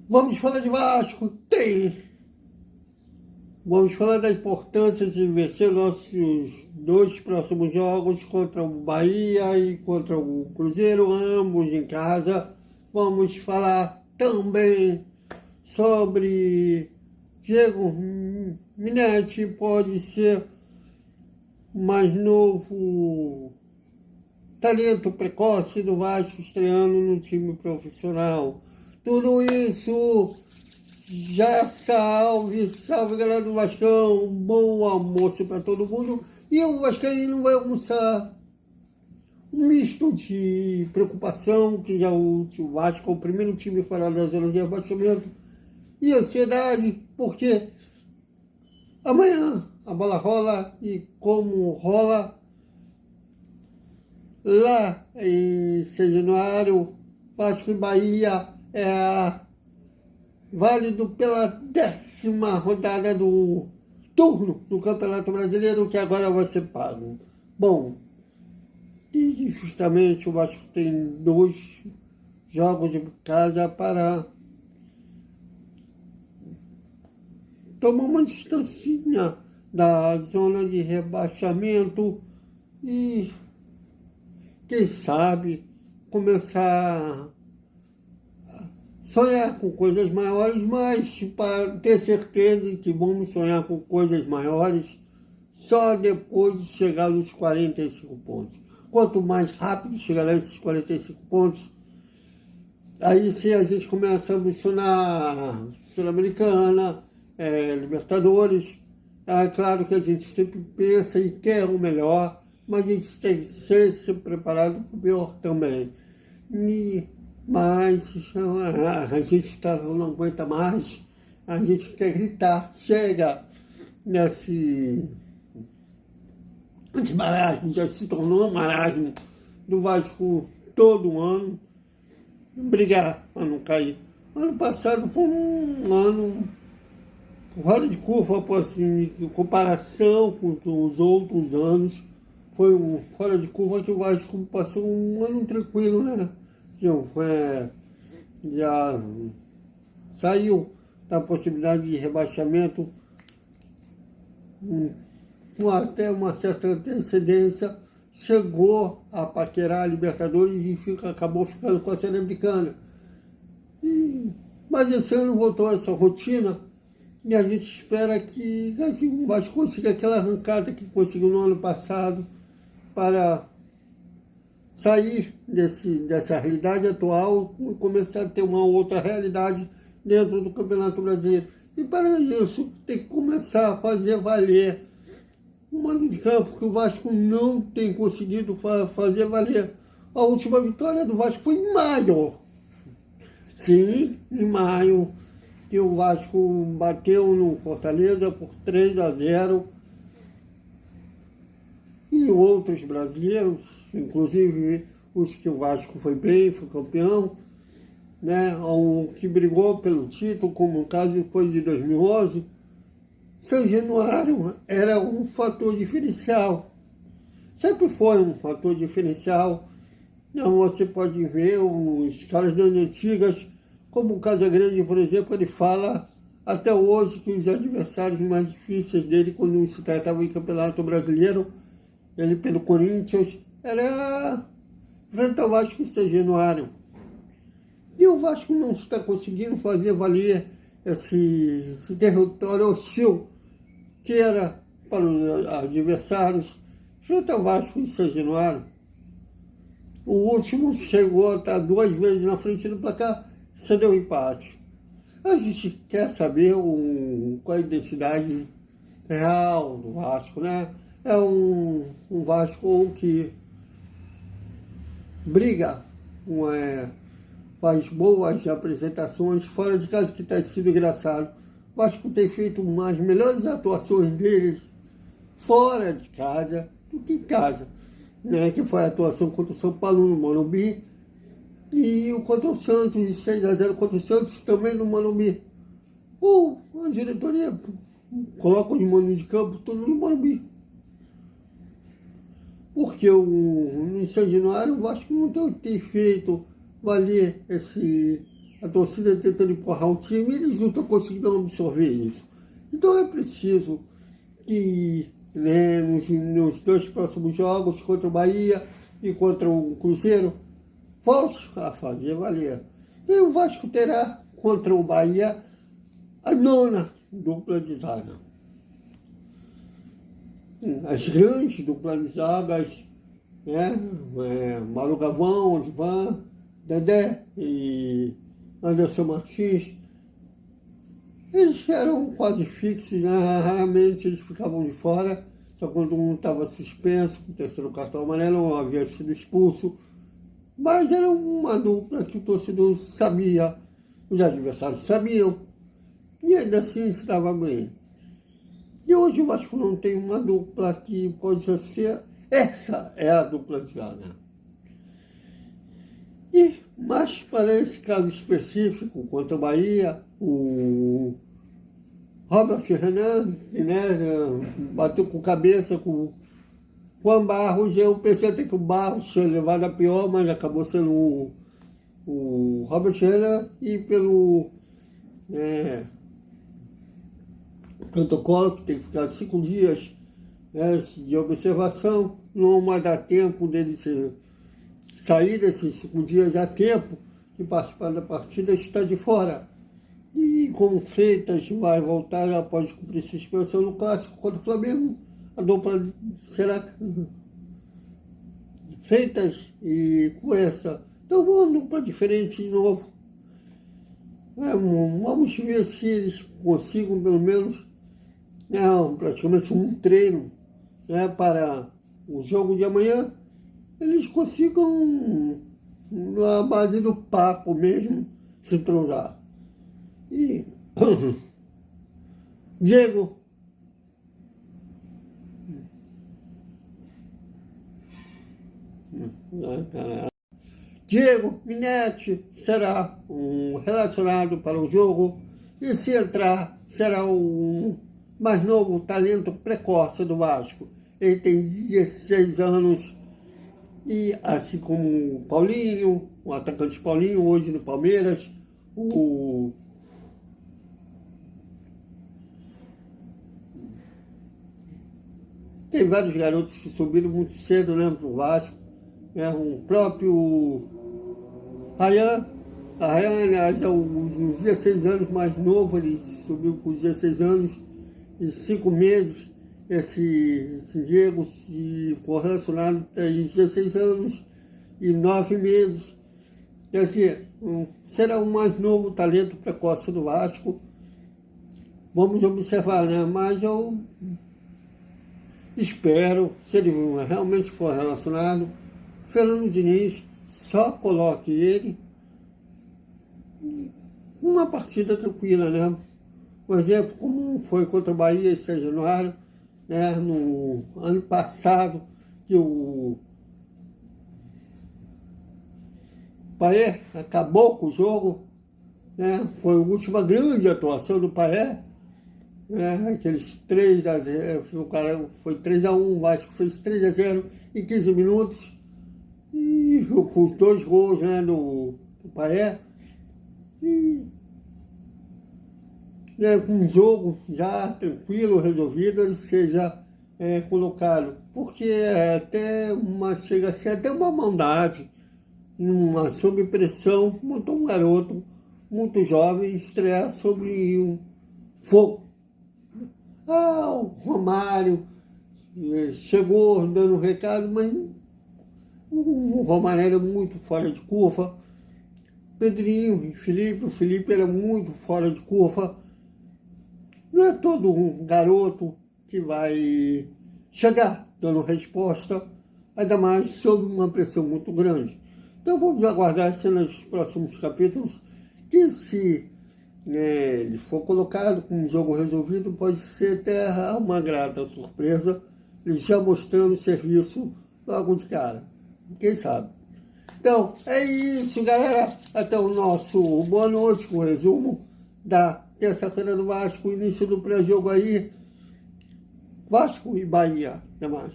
Vamos falar de Vasco? Tem. Vamos falar da importância de vencer nossos dois próximos jogos contra o Bahia e contra o Cruzeiro, ambos em casa. Vamos falar também sobre Diego Minetti, pode ser o mais novo talento precoce do Vasco estreando no time profissional. Tudo isso, já salve galera do Vascão, um bom almoço para todo mundo. E o Vascaíno vai almoçar um misto de preocupação, que já o Vasco é o primeiro time fora da zona de rebaixamento, e ansiedade, porque amanhã a bola rola, e como rola lá em São Januário, Vasco e Bahia é válido pela 10ª rodada do turno do Campeonato Brasileiro, que agora vai ser pago. Bom, e justamente o Vasco tem 2 jogos de casa para tomar uma distancinha da zona de rebaixamento e, quem sabe, começar a sonhar com coisas maiores, mas para ter certeza que vamos sonhar com coisas maiores só depois de chegar nos 45 pontos. Quanto mais rápido chegar a esses 45 pontos, aí sim a gente começa a ambicionar Sul-Americana, Libertadores. É claro que a gente sempre pensa e quer o melhor, mas a gente tem que ser preparado para o pior também. Mas a gente não aguenta mais, a gente quer gritar, chega nesse marasmo, já se tornou um marasmo do Vasco todo ano, brigar para não cair. Ano passado foi um ano fora de curva, assim, em comparação com os outros anos, foi um fora de curva que o Vasco passou um ano tranquilo, né? Já saiu da possibilidade de rebaixamento com até uma certa antecedência, chegou a paquerar a Libertadores e acabou ficando com a Sul-Americana. Mas esse ano voltou essa rotina e a gente espera que o Vasco consiga aquela arrancada que conseguiu no ano passado para sair dessa realidade atual e começar a ter uma outra realidade dentro do Campeonato Brasileiro. E para isso tem que começar a fazer valer o mando de campo, que o Vasco não tem conseguido fazer valer. A última vitória do Vasco foi em maio. Sim, em maio, que o Vasco bateu no Fortaleza por 3-0. E outros brasileiros, inclusive os que o Vasco foi bem, foi campeão, né? Um que brigou pelo título, como o caso depois de 2011, São Januário era um fator diferencial. Sempre foi um fator diferencial. Então, você pode ver os caras das antigas, como o Casagrande, por exemplo, ele fala até hoje que os adversários mais difíceis dele, quando se tratava de Campeonato Brasileiro, ele pelo Corinthians, era frente ao Vasco e São Januário. E o Vasco não está conseguindo fazer valer esse território hostil que era para os adversários frente ao Vasco e São Januário. O último chegou a estar 2 vezes na frente do placar, cedeu empate. A gente quer saber qual a identidade real do Vasco, né? É um Vasco que briga, faz boas apresentações, fora de casa, que está sido engraçado. O Vasco tem feito umas melhores atuações deles fora de casa do que em casa, né? Que foi a atuação contra o São Paulo no Morumbi e o contra o Santos, 6-0 contra o Santos, também no Morumbi. A diretoria coloca os manos de campo tudo no Morumbi. Porque no São Januário o Vasco não tem feito valer a torcida tentando empurrar o time, e eles não estão conseguindo absorver isso. Então é preciso que, né, nos 2 próximos jogos, contra o Bahia e contra o Cruzeiro, volte a fazer valer. E o Vasco terá contra o Bahia a 9ª dupla de zaga. As grandes duplas de zagas, né? Mauro Galvão, Odivan, Dedé e Anderson Martins, eles eram quase fixos, né? Raramente eles ficavam de fora, só quando um estava suspenso, com o 3º cartão amarelo, ou havia sido expulso. Mas era uma dupla que o torcedor sabia, os adversários sabiam, e ainda assim se dava bem. E hoje o Vasco não tem uma dupla que pode ser, essa é a dupla de zaga. Mas para esse caso específico, contra o Bahia, o Robert Renan, né, bateu com cabeça com Juan Barros. Eu pensei até que o Barros tinha levado a pior, mas acabou sendo o Robert Renan, e pelo protocolo que tem que ficar 5 dias, né, de observação, não vai dar tempo dele sair desses 5 dias a tempo de participar da partida, está de fora. E como Freitas vai voltar após cumprir suspensão no clássico contra o Flamengo, a dupla será Freitas e Cuesta. Então uma dupla diferente de novo. Vamos ver se eles consigam pelo menos praticamente um treino, né, para o jogo de amanhã. Eles consigam, na base do papo mesmo, se entrosar. E Diego, Minetti será relacionado para o jogo, e se entrar, será o mais novo talento precoce do Vasco. Ele tem 16 anos, e assim como o Paulinho, o atacante Paulinho, hoje no Palmeiras, tem vários garotos que subiram muito cedo, né, para o Vasco. O próprio Ryan, aliás, é uns 16 anos mais novo, ele subiu com 16 anos e 5 meses. Esse Diego foi relacionado tem 16 anos e 9 meses. Quer dizer, será o mais novo talento precoce do Vasco. Vamos observar, né? Mas eu espero, se ele realmente for relacionado, Fernando Diniz só coloque ele uma partida tranquila, né? Por exemplo, como foi contra o Bahia em São Januário, né? No ano passado, que o Paé acabou com o jogo, né? Foi a última grande atuação do Paé, né? Aqueles 3-0, o cara foi 3-1, o Vasco fez 3-0 em 15 minutos, e com os 2 gols, né, do Paé, e com um jogo já tranquilo, resolvido, ele seja colocado. Porque chega a ser até uma maldade, sob pressão, montou um garoto muito jovem estrear sobre um fogo. O Romário chegou dando um recado, mas o Romário era muito fora de curva. Pedrinho e o Felipe era muito fora de curva. Não é todo um garoto que vai chegar dando resposta, ainda mais sob uma pressão muito grande. Então vamos aguardar nos próximos capítulos, que se ele for colocado com um jogo resolvido, pode ser até uma grata surpresa, ele já mostrando serviço logo de cara. Quem sabe? Então, é isso, galera. Até o nosso boa noite, com o resumo da terça-feira do Vasco, início do pré-jogo aí, Vasco e Bahia. Até mais.